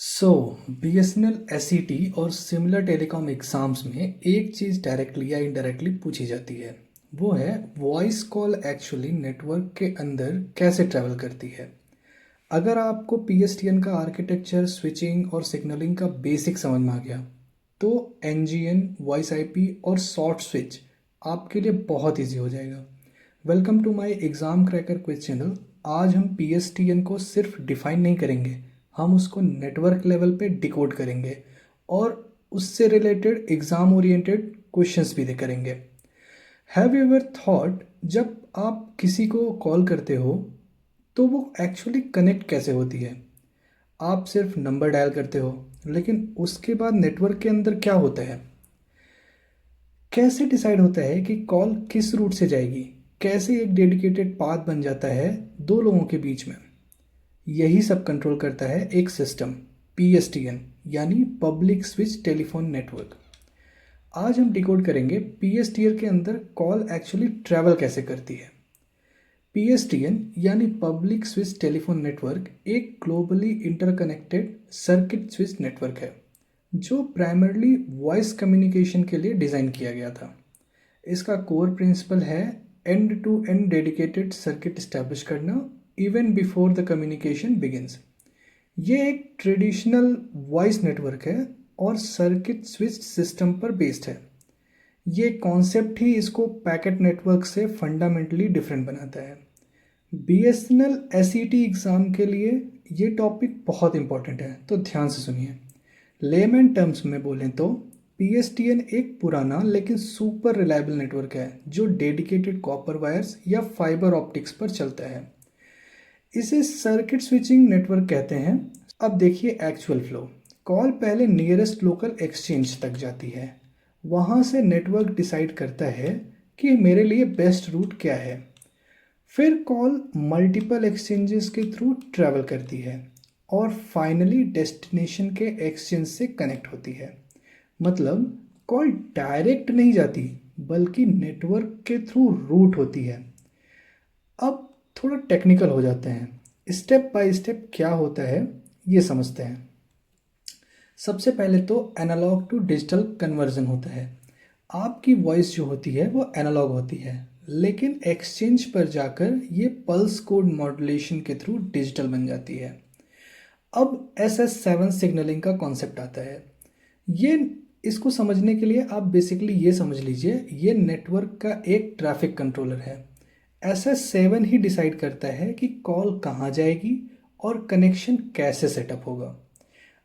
सो BSNL SET और similar telecom exams में एक चीज़ डायरेक्टली या इनडायरेक्टली पूछी जाती है। वो है वॉइस कॉल एक्चुअली नेटवर्क के अंदर कैसे ट्रैवल करती है। अगर आपको पीएसटीएन का आर्किटेक्चर, स्विचिंग और सिग्नलिंग का बेसिक समझ में आ गया तो एनजीएन, वॉइस आईपी और शॉर्ट स्विच आपके लिए बहुत इजी हो जाएगा। Welcome to my exam cracker quiz channel. आज हम पीएसटीएन को सिर्फ डिफाइन नहीं करेंगे, हम उसको नेटवर्क लेवल पे डिकोड करेंगे और उससे रिलेटेड एग्ज़ाम ओरिएंटेड क्वेश्चंस भी करेंगे। हैव यू एवर थॉट जब आप किसी को कॉल करते हो तो वो एक्चुअली कनेक्ट कैसे होती है? आप सिर्फ नंबर डायल करते हो, लेकिन उसके बाद नेटवर्क के अंदर क्या होता है? कैसे डिसाइड होता है कि कॉल किस रूट से जाएगी? कैसे एक डेडिकेटेड पाथ बन जाता है दो लोगों के बीच में? यही सब कंट्रोल करता है एक सिस्टम, पीएसटीएन यानी पब्लिक स्विच टेलीफोन नेटवर्क। आज हम डिकोड करेंगे पीएसटीएन के अंदर कॉल एक्चुअली ट्रैवल कैसे करती है। पीएसटीएन यानी पब्लिक स्विच टेलीफोन नेटवर्क एक globally interconnected circuit switch network है जो प्राइमरली वॉइस कम्युनिकेशन के लिए डिज़ाइन किया गया था। इसका कोर प्रिंसिपल है end to end dedicated circuit establish करना even before the communication begins. ये एक ट्रेडिशनल वॉइस नेटवर्क है और सर्किट स्विच सिस्टम पर बेस्ड है। ये कॉन्सेप्ट ही इसको पैकेट नेटवर्क से फंडामेंटली डिफरेंट बनाता है। बीएसएनएल एसईटी एग्ज़ाम के लिए ये टॉपिक बहुत इंपॉर्टेंट है, तो ध्यान से सुनिए। लेमैन टर्म्स में बोलें तो पीएसटीएन एक पुराना लेकिन सुपर रिलायबल नेटवर्क है जो डेडिकेटेड कॉपर वायर्स या फाइबर ऑप्टिक्स पर चलता है। इसे सर्किट स्विचिंग नेटवर्क कहते हैं। अब देखिए एक्चुअल फ्लो। कॉल पहले नियरेस्ट लोकल एक्सचेंज तक जाती है। वहाँ से नेटवर्क डिसाइड करता है कि मेरे लिए बेस्ट रूट क्या है। फिर कॉल मल्टीपल एक्सचेंजेस के थ्रू ट्रैवल करती है और फाइनली डेस्टिनेशन के एक्सचेंज से कनेक्ट होती है। मतलब कॉल डायरेक्ट नहीं जाती बल्कि नेटवर्क के थ्रू रूट होती है। अब थोड़ा टेक्निकल हो जाते हैं। स्टेप बाय स्टेप क्या होता है ये समझते हैं। सबसे पहले तो एनालॉग टू डिजिटल कन्वर्जन होता है। आपकी वॉइस जो होती है वो एनालॉग होती है, लेकिन एक्सचेंज पर जाकर ये पल्स कोड मॉड्यूलेशन के थ्रू डिजिटल बन जाती है। अब SS7 सिग्नलिंग का कॉन्सेप्ट आता है। ये इसको समझने के लिए आप बेसिकली ये समझ लीजिए, ये नेटवर्क का एक ट्रैफिक कंट्रोलर है। SS7 ही डिसाइड करता है कि कॉल कहाँ जाएगी और कनेक्शन कैसे सेटअप होगा।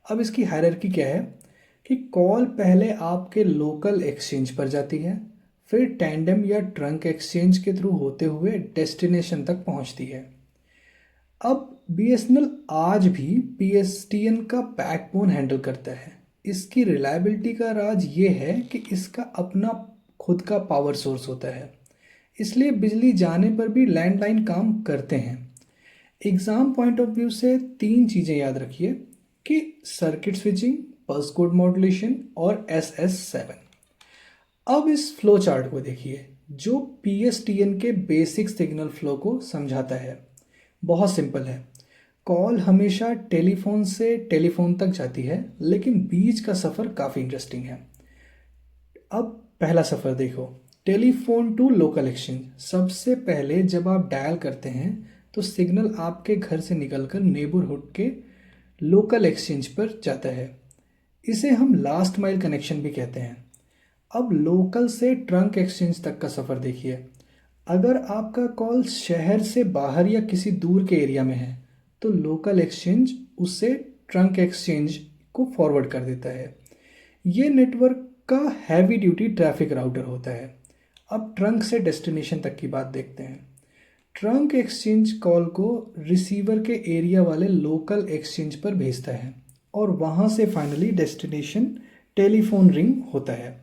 अब इसकी हायरार्की क्या है कि कॉल पहले आपके लोकल एक्सचेंज पर जाती है, फिर टैंडम या ट्रंक एक्सचेंज के थ्रू होते हुए डेस्टिनेशन तक पहुंचती है। अब बीएसएनएल आज भी पीएसटीएन का बैकबोन हैंडल करता है। इसकी रिलायबिलिटी का राज ये है कि इसका अपना खुद का पावर सोर्स होता है, इसलिए बिजली जाने पर भी लैंडलाइन काम करते हैं। एग्ज़ाम पॉइंट ऑफ व्यू से तीन चीज़ें याद रखिए कि circuit switching, pulse code modulation और SS7। अब इस फ्लो चार्ट को देखिए जो पीएसटीएन के बेसिक सिग्नल फ्लो को समझाता है। बहुत सिंपल है। कॉल हमेशा टेलीफोन से टेलीफोन तक जाती है, लेकिन बीच का सफ़र काफ़ी इंटरेस्टिंग है। अब पहला सफ़र देखो, टेलीफोन टू लोकल एक्सचेंज। सबसे पहले जब आप डायल करते हैं तो सिग्नल आपके घर से निकलकर नेबरहुड के लोकल एक्सचेंज पर जाता है। इसे हम लास्ट माइल कनेक्शन भी कहते हैं। अब लोकल से ट्रंक एक्सचेंज तक का सफ़र देखिए। अगर आपका कॉल शहर से बाहर या किसी दूर के एरिया में है तो लोकल एक्सचेंज उससे ट्रंक एक्सचेंज को फॉरवर्ड कर देता है। ये नेटवर्क का हैवी ड्यूटी ट्रैफिक राउटर होता है। अब ट्रंक से डेस्टिनेशन तक की बात देखते हैं। ट्रंक एक्सचेंज कॉल को रिसीवर के एरिया वाले लोकल एक्सचेंज पर भेजता है और वहाँ से फाइनली डेस्टिनेशन टेलीफोन रिंग होता है।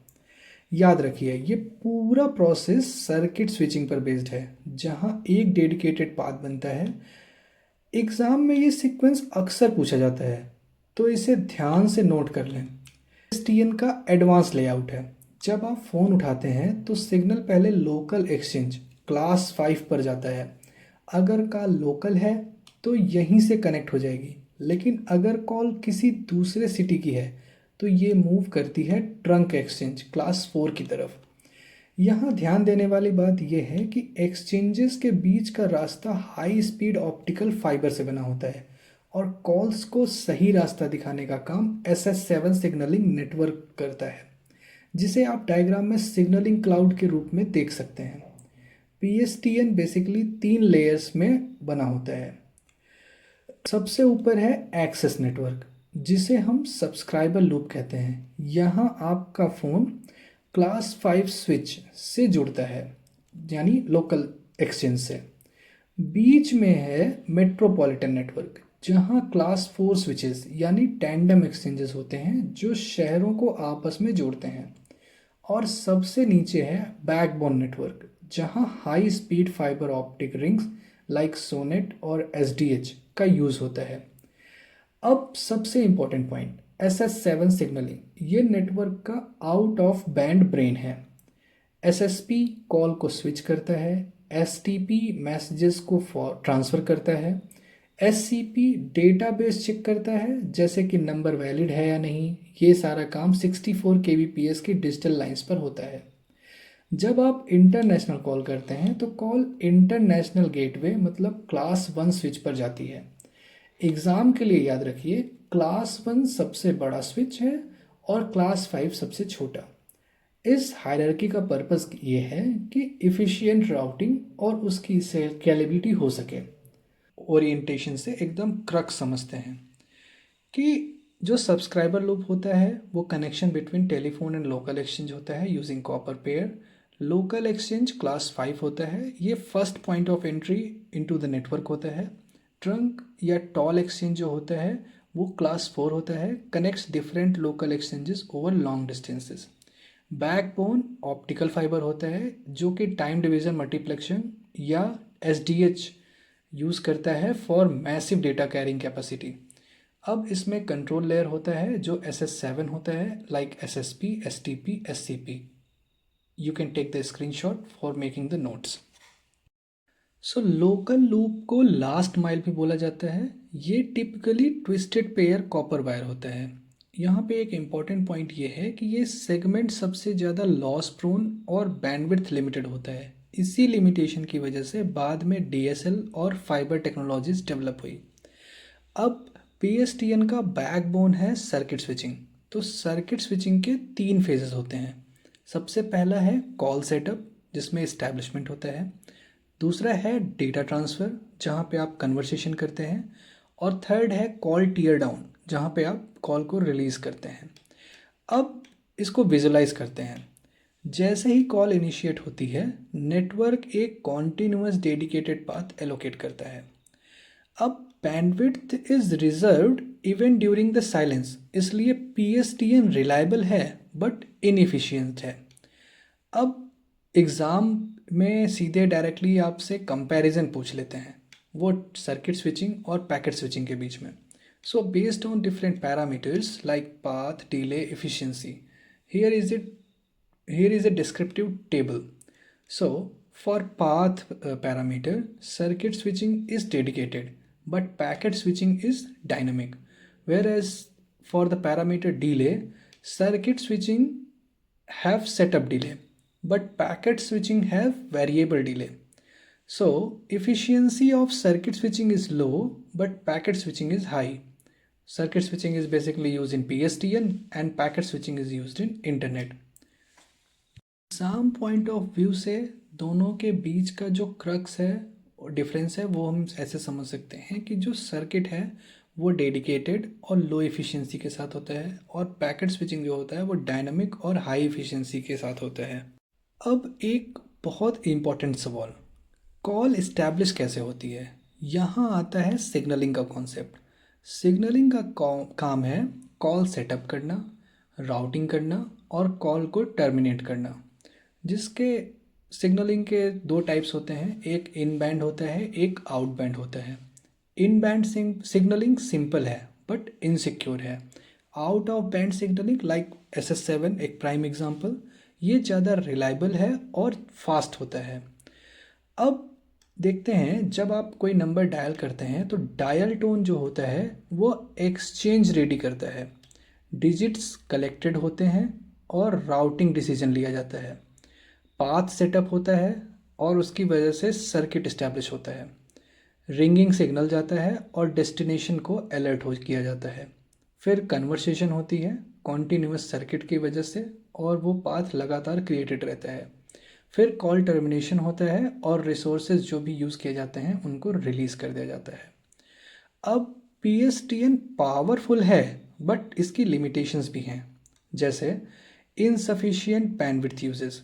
याद रखिए ये पूरा प्रोसेस सर्किट स्विचिंग पर बेस्ड है, जहाँ एक डेडिकेटेड पाथ बनता है। एग्ज़ाम में ये सीक्वेंस अक्सर पूछा जाता है, तो इसे ध्यान से नोट कर लें। एसटीएन का एडवांस लेआउट है। जब आप फ़ोन उठाते हैं तो सिग्नल पहले लोकल एक्सचेंज क्लास 5 पर जाता है। अगर कॉल लोकल है तो यहीं से कनेक्ट हो जाएगी, लेकिन अगर कॉल किसी दूसरे सिटी की है तो ये मूव करती है ट्रंक एक्सचेंज क्लास 4 की तरफ। यहाँ ध्यान देने वाली बात यह है कि एक्सचेंजेस के बीच का रास्ता हाई स्पीड ऑप्टिकल फाइबर से बना होता है और कॉल्स को सही रास्ता दिखाने का काम SS7 सिग्नलिंग नेटवर्क करता है, जिसे आप डायग्राम में सिग्नलिंग क्लाउड के रूप में देख सकते हैं। PSTN बेसिकली 3 लेयर्स में बना होता है। सबसे ऊपर है एक्सेस नेटवर्क, जिसे हम सब्सक्राइबर लूप कहते हैं। यहाँ आपका फ़ोन क्लास 5 स्विच से जुड़ता है, यानी लोकल एक्सचेंज से। बीच में है मेट्रोपॉलिटन नेटवर्क, जहाँ क्लास 4 स्विचेस यानी टैंडम एक्सचेंजेस होते हैं जो शहरों को आपस में जोड़ते हैं। और सबसे नीचे है बैकबोन नेटवर्क, जहाँ high speed fibre optic rings like SONET और SDH का यूज़ होता है। अब सबसे इम्पोर्टेंट पॉइंट, SS7 सिग्नलिंग ये नेटवर्क का आउट ऑफ बैंड ब्रेन है। SSP कॉल को स्विच करता है, STP मैसेजेस को ट्रांसफ़र करता है, SCP डेटाबेस चेक करता है जैसे कि नंबर वैलिड है या नहीं। ये सारा काम 64 kbps की डिजिटल लाइंस पर होता है। जब आप इंटरनेशनल कॉल करते हैं तो कॉल इंटरनेशनल गेटवे मतलब क्लास 1 स्विच पर जाती है। एग्ज़ाम के लिए याद रखिए, क्लास 1 सबसे बड़ा स्विच है और क्लास 5 सबसे छोटा। इस हायरार्की का पर्पस ये है कि इफ़िशिएंट राउटिंग और उसकी स्केलेबिलिटी हो सके। ओरिएंटेशन से एकदम क्रक्स समझते हैं कि जो सब्सक्राइबर लूप होता है वो connection between telephone and local exchange होता है using copper pair. Local exchange class 5 होता है, ये first point of entry into the network होता है। ट्रंक या टॉल एक्सचेंज जो होता है वो क्लास 4 होता है, connects different local exchanges over long distances. Backbone optical fibre होता है जो कि टाइम डिवीज़न मल्टीप्लेक्शन या SDH यूज़ करता है for massive data carrying capacity. अब इसमें कंट्रोल लेयर होता है जो SS7 होता है, like SSP, STP, SCP। You can take the screenshot for making the notes. So local loop को लास्ट माइल भी बोला जाता है। ये typically twisted pair copper wire होता है। यहाँ पे एक इम्पॉर्टेंट पॉइंट ये है कि ये सेगमेंट सबसे ज़्यादा लॉस प्रोन और बैंडविड्थ लिमिटेड होता है। इसी लिमिटेशन की वजह से बाद में DSL और फाइबर टेक्नोलॉजीज डेवलप हुई। अब PSTN का बैकबोन है सर्किट स्विचिंग। तो सर्किट स्विचिंग के 3 फेजेस होते हैं। सबसे पहला है कॉल सेटअप, जिसमें इस्टेब्लिशमेंट होता है। दूसरा है डेटा ट्रांसफ़र, जहाँ पे आप कन्वर्सेशन करते हैं। और थर्ड है कॉल टीयर डाउन, जहाँ पे आप कॉल को रिलीज़ करते हैं। अब इसको विजुलाइज करते हैं। जैसे ही कॉल इनिशिएट होती है, नेटवर्क एक कॉन्टिन्यूस डेडिकेटेड पाथ एलोकेट करता है। अब bandwidth is reserved even during the silence, इसलिए PSTN रिलायबल है बट इनएफिशिएंट है। अब एग्ज़ाम में सीधे डायरेक्टली आपसे कंपैरिजन पूछ लेते हैं, वो सर्किट स्विचिंग और पैकेट स्विचिंग के बीच में। So based on different parameters like path, delay, efficiency, here is a descriptive table. So for path parameter, circuit switching is dedicated, but packet switching is dynamic. Whereas for the parameter delay, circuit switching have setup delay, but packet switching have variable delay. So efficiency of circuit switching is low, but packet switching is high. Circuit switching is basically used in PSTN and packet switching is used in internet. Exam point of view से दोनों के बीच का जो crux है और difference है वो हम ऐसे समझ सकते हैं कि जो सर्किट है वो डेडिकेटेड और लो एफिशिएंसी के साथ होता है और पैकेट स्विचिंग जो होता है वो डायनामिक और हाई एफिशिएंसी के साथ होता है। अब एक बहुत इम्पॉर्टेंट सवाल, कॉल इस्टेब्लिश कैसे होती है? यहाँ आता है सिग्नलिंग का कॉन्सेप्ट। सिग्नलिंग का काम है कॉल सेटअप करना, राउटिंग करना और कॉल को टर्मिनेट करना। जिसके सिग्नलिंग के 2 टाइप्स होते हैं, एक इन बैंड होता है, एक आउट बैंड होता है। इन बैंड सिग्नलिंग सिंपल है बट इनसिक्योर है। Out of band signalling like SS7 एक प्राइम एग्जांपल, ये ज़्यादा रिलायबल है और फास्ट होता है। अब देखते हैं जब आप कोई नंबर डायल करते हैं तो डायल टोन जो होता है वो एक्सचेंज रेडी करता है, डिजिट्स कलेक्टेड होते हैं और राउटिंग डिसीजन लिया जाता है, पाथ सेटअप होता है और उसकी वजह से सर्किट इस्टेब्लिश होता है, रिंगिंग सिग्नल जाता है और डेस्टिनेशन को अलर्ट हो किया जाता है, फिर कन्वर्सेशन होती है कॉन्टीन्यूअस सर्किट की वजह से और वो पाथ लगातार क्रिएटेड रहता है, फिर कॉल टर्मिनेशन होता है और रिसोर्सेज जो भी यूज़ किए जाते हैं उनको रिलीज़ कर दिया जाता है। अब PSTN पावरफुल है बट इसकी लिमिटेशंस भी हैं, जैसे insufficient bandwidth uses,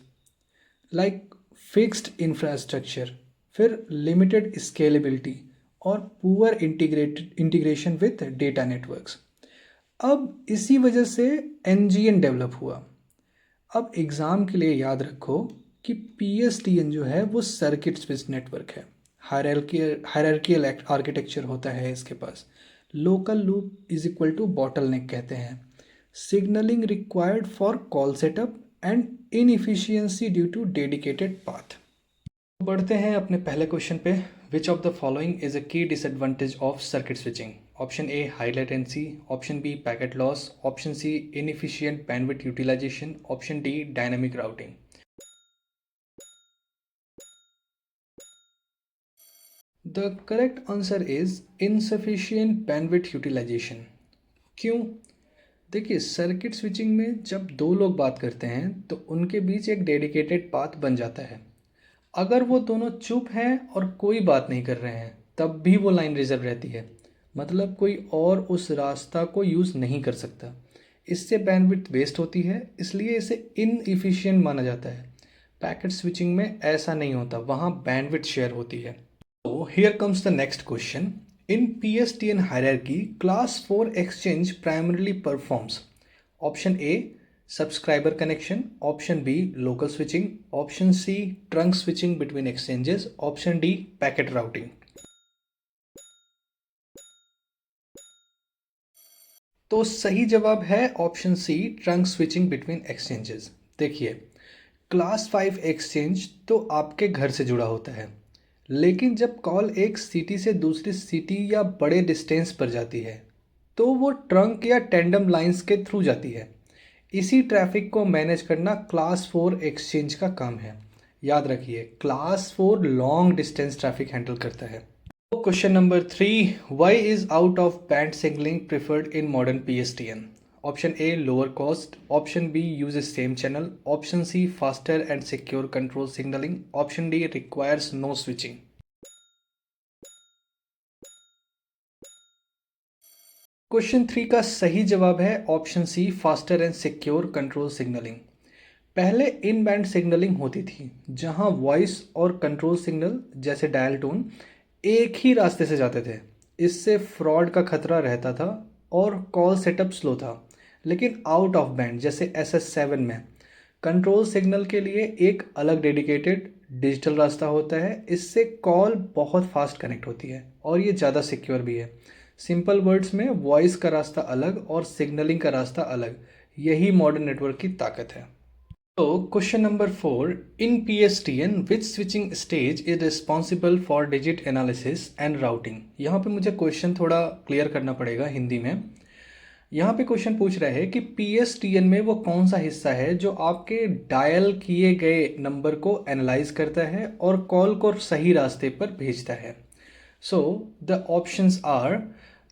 like fixed infrastructure, फिर लिमिटेड स्केलेबिलिटी और poor integration with data networks. अब इसी वजह से NGN डेवलप हुआ। अब एग्ज़ाम के लिए याद रखो कि PSTN जो है वो सर्किट स्विच नेटवर्क है, हायरार्कियल आर्किटेक्चर होता है इसके पास, local loop is equal to bottleneck कहते हैं, signalling required for call setup and inefficiency due to dedicated path. बढ़ते हैं अपने पहले क्वेश्चन पे। Which of the following is a key disadvantage of circuit switching? Option A high latency, option B packet loss, option C inefficient bandwidth utilisation, option D dynamic routing. The correct answer is insufficient bandwidth utilisation. क्यों? देखिए, circuit switching में जब दो लोग बात करते हैं तो उनके बीच एक डेडिकेटेड पाथ बन जाता है। अगर वो दोनों चुप हैं और कोई बात नहीं कर रहे हैं तब भी वो लाइन रिजर्व रहती है, मतलब कोई और उस रास्ता को यूज़ नहीं कर सकता। इससे बैंडविड्थ वेस्ट होती है, इसलिए इसे इनएफिशिएंट माना जाता है। पैकेट स्विचिंग में ऐसा नहीं होता, वहाँ बैंडविड्थ शेयर होती है। So here comes the next question. In PSTN hierarchy, class 4 exchange primarily performs option A subscriber connection, option B local switching, option C trunk switching between exchanges, option D packet routing. तो सही जवाब है option C trunk switching between exchanges. देखिए, class 5 exchange तो आपके घर से जुड़ा होता है, लेकिन जब कॉल एक सिटी से दूसरी सिटी या बड़े डिस्टेंस पर जाती है तो वो ट्रंक या टेंडम लाइंस के थ्रू जाती है। इसी ट्रैफिक को मैनेज करना क्लास 4 एक्सचेंज का काम है। याद रखिए, class 4 long distance traffic handle करता है। Question number 3. Why is out of band signaling preferred in modern PSTN? Option A lower cost, option B uses same channel, option C faster and secure control signaling, option D requires no switching. Question 3 का सही जवाब है option C faster and secure control signalling. पहले in band signalling होती थी जहां voice और control signal जैसे डायल टोन एक ही रास्ते से जाते थे। इससे फ्रॉड का खतरा रहता था और कॉल सेटअप स्लो था। लेकिन आउट ऑफ बैंड जैसे SS7 में कंट्रोल सिग्नल के लिए एक अलग डेडिकेटेड डिजिटल रास्ता होता है। इससे कॉल बहुत फास्ट कनेक्ट होती है और ये ज़्यादा सिक्योर भी है। सिंपल वर्ड्स में वॉइस का रास्ता अलग और सिग्नलिंग का रास्ता अलग, यही मॉडर्न नेटवर्क की ताकत है। So, question number 4. In PSTN, which switching stage is responsible for digit analysis and routing? यहाँ पे मुझे क्वेश्चन थोड़ा क्लियर करना पड़ेगा हिंदी में। यहाँ पे क्वेश्चन पूछ रहा है कि PSTN में वो कौन सा हिस्सा है जो आपके डायल किए गए नंबर को एनालाइज करता है और कॉल को सही रास्ते पर भेजता है। So the options are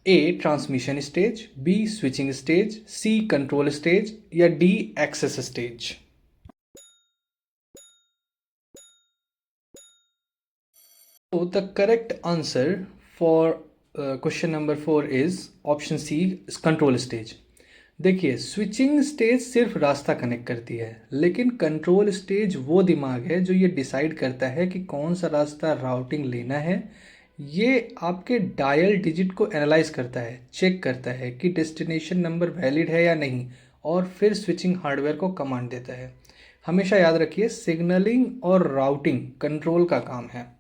A transmission stage, B switching stage, C control stage या D access stage. So the correct answer for question number 4 is option C control stage. देखिए, स्विचिंग स्टेज सिर्फ रास्ता कनेक्ट करती है, लेकिन control stage वो दिमाग है जो ये डिसाइड करता है कि कौन सा रास्ता राउटिंग लेना है। ये आपके डायल डिजिट को एनालाइज करता है, चेक करता है कि डेस्टिनेशन नंबर वैलिड है या नहीं और फिर स्विचिंग हार्डवेयर को कमांड देता है। हमेशा याद रखिए, सिग्नलिंग और राउटिंग कंट्रोल का काम है।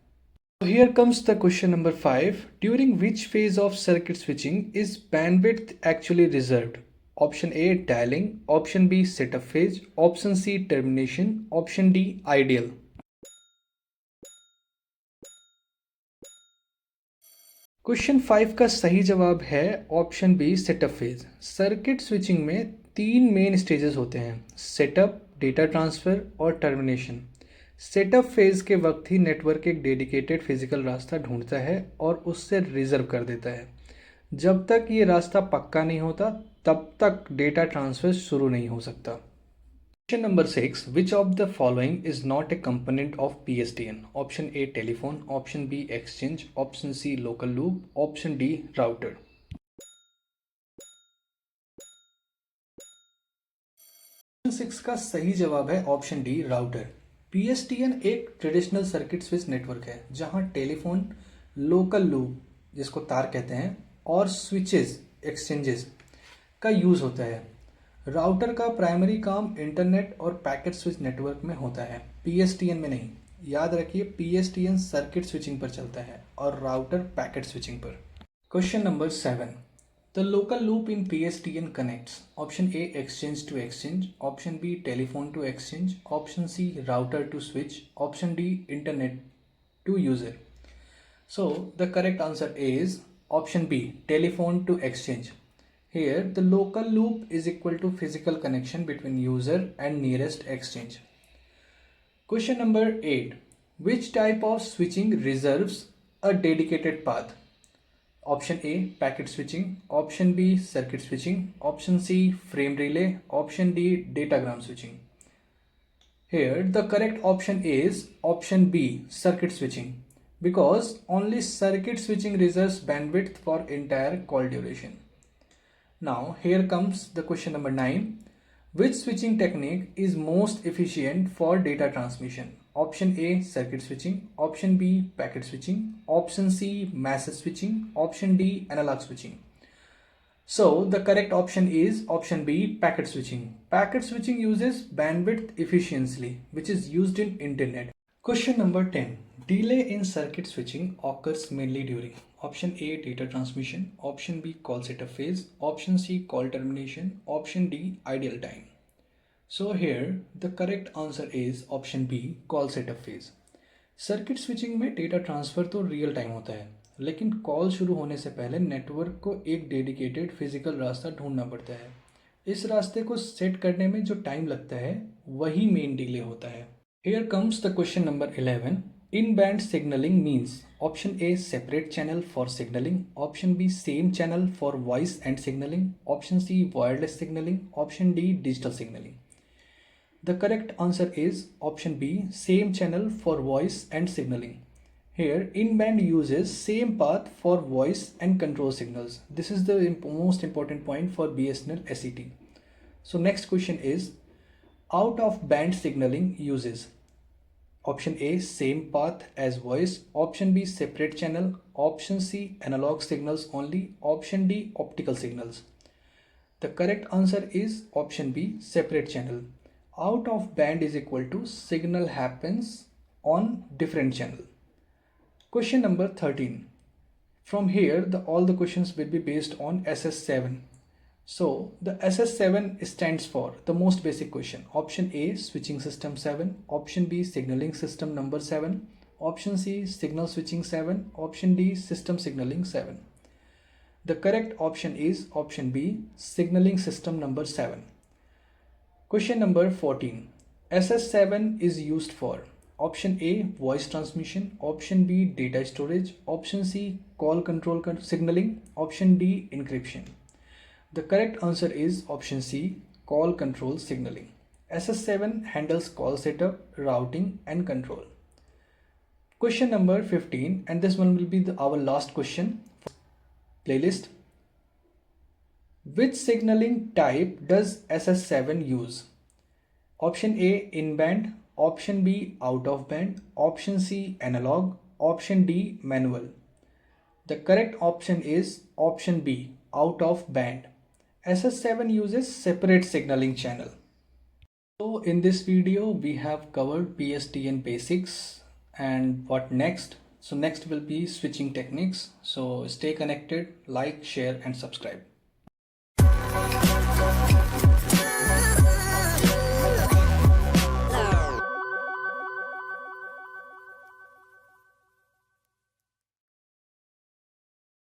So here comes the question number 5. During which phase of circuit switching is bandwidth actually reserved? Option A dialing, option B setup phase, option C termination, option D ideal. Question 5 का सही जवाब है option B setup phase. Circuit switching में 3 main stages होते हैं, setup, data transfer और termination. Setup phase के वक्त ही नेटवर्क एक डेडिकेटेड फिजिकल रास्ता ढूंढता है और उससे रिजर्व कर देता है। जब तक ये रास्ता पक्का नहीं होता तब तक डेटा ट्रांसफ़र शुरू नहीं हो सकता। Question number 6. Which of the following is not a component of PSTN? Option A telephone, option B exchange, option C local loop, option D router. Question 6 का सही जवाब है ऑप्शन डी राउटर। PSTN एक traditional circuit switch network है जहां telephone, local loop जिसको तार कहते हैं और स्विचेस एक्सचेंजेस का यूज़ होता है। राउटर का प्राइमरी काम इंटरनेट और पैकेट स्विच नेटवर्क में होता है, PSTN में नहीं। याद रखिए PSTN सर्किट स्विचिंग पर चलता है और राउटर पैकेट स्विचिंग पर। Question number 7. The local loop in PSTN connects option A exchange to exchange, option B telephone to exchange, option C router to switch, option D internet to user. So the correct answer is option B, telephone to exchange. Here the local loop is equal to physical connection between user and nearest exchange. Question number 8. Which type of switching reserves a dedicated path? Option A, packet switching, option B, circuit switching, option C, frame relay, option D, datagram switching. Here the correct option is option B, circuit switching, because only circuit switching reserves bandwidth for entire call duration. Now here comes the question number 9. Which switching technique is most efficient for data transmission? Option A, circuit switching, option B, packet switching, option C, massive switching, option D, analog switching. So the correct option is option B, packet switching. Packet switching uses bandwidth efficiently, which is used in internet. Question number 10. Delay in circuit switching occurs mainly during option A, data transmission, option B, call setup phase, option C, call termination, option D, ideal time. So here the correct answer is option B, call setup phase. Circuit switching में data transfer तो real time होता है, लेकिन call शुरू होने से पहले network को एक डेडिकेटेड फिजिकल रास्ता ढूंढना पड़ता है। इस रास्ते को सेट करने में जो टाइम लगता है वही मेन डिले होता है। Here comes the question number 11. In-band signaling means option A, separate channel for signaling, option B, same channel for voice and signaling, option C, wireless signaling, option D, digital signaling. The correct answer is option B, same channel for voice and signaling. Here in-band uses same path for voice and control signals. This is the most important point for BSNL SET. So next question is out of band signaling uses option A, same path as voice, option B, separate channel, option C, analog signals only, option D, optical signals. The correct answer is option B, separate channel. Out of band is equal to signal happens on different channel. Question number 13. From here all the questions will be based on SS7. So the SS7 stands for the most basic question. Option A, switching system 7, option B, signaling system number 7, option C, signal switching 7, option D, system signaling 7. The correct option is option B, signaling system number 7. Question number 14. SS7 is used for option A, voice transmission, option B, data storage, option C, call control signaling, option D, encryption. The correct answer is option C, call control signaling. SS7 handles call setup, routing and control. Question number 15, and this one will be our last question for playlist. Which signaling type does SS7 use? Option A, in band, option B, out of band, option C, analog, option D, manual. The correct option is option B, out of band. SS7 uses separate signaling channel. So in this video we have covered PSTN basics and what next. So next will be switching techniques. So stay connected, like, share and subscribe.